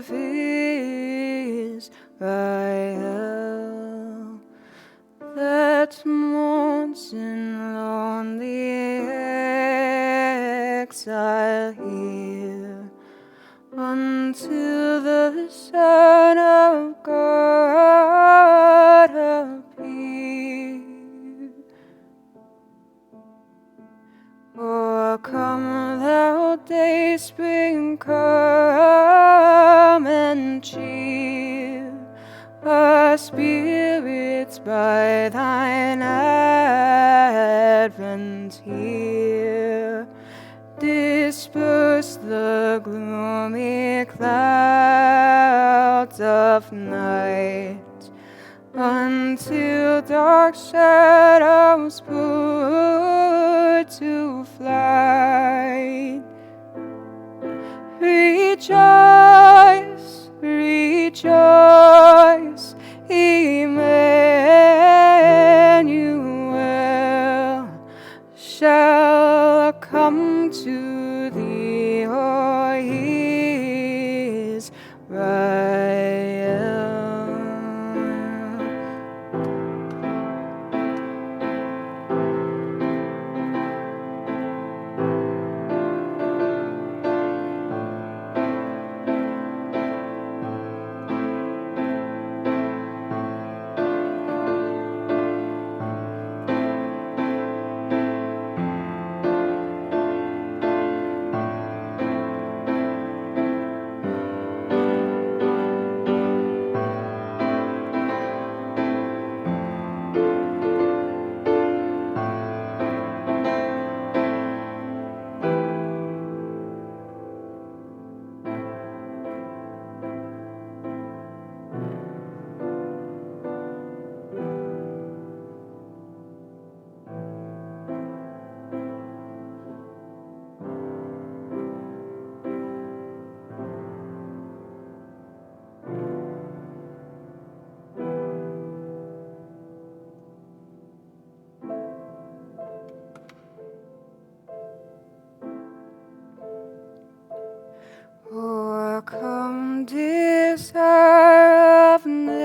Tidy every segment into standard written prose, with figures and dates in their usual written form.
of Israel that mourns in lonely exile here until the Son of God appear. Oh, come thou dayspring, come and cheer our spirits by thine advent here. Disperse the gloomy clouds of night until dark shadows put to flight. Rejoice, rejoice, Emmanuel shall come to thee, O Israel. Come, desire of nations,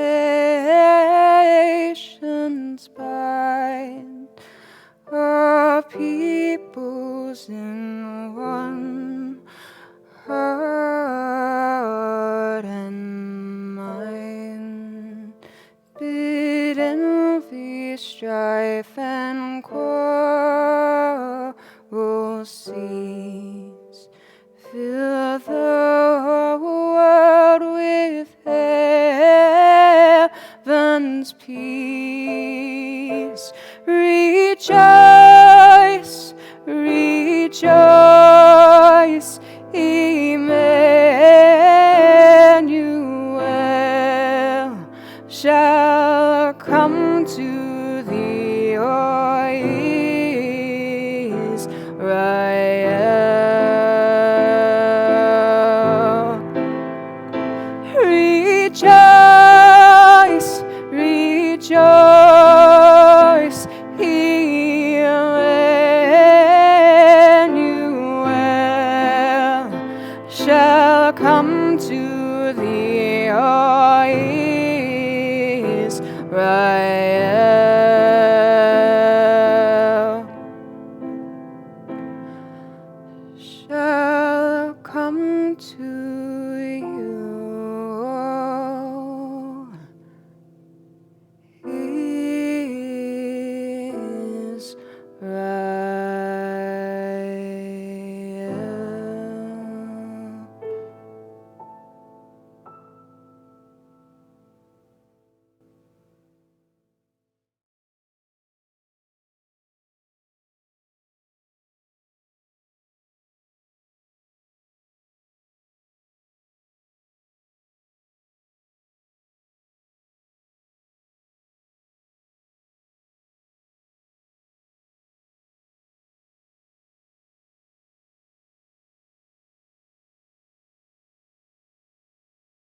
bind our peoples in one heart and mind. Bid envy, strife, and quarrel cease. Fill the world with heaven's peace. Rejoice, rejoice, Emmanuel shall come to thee, O Israel. Rejoice, rejoice.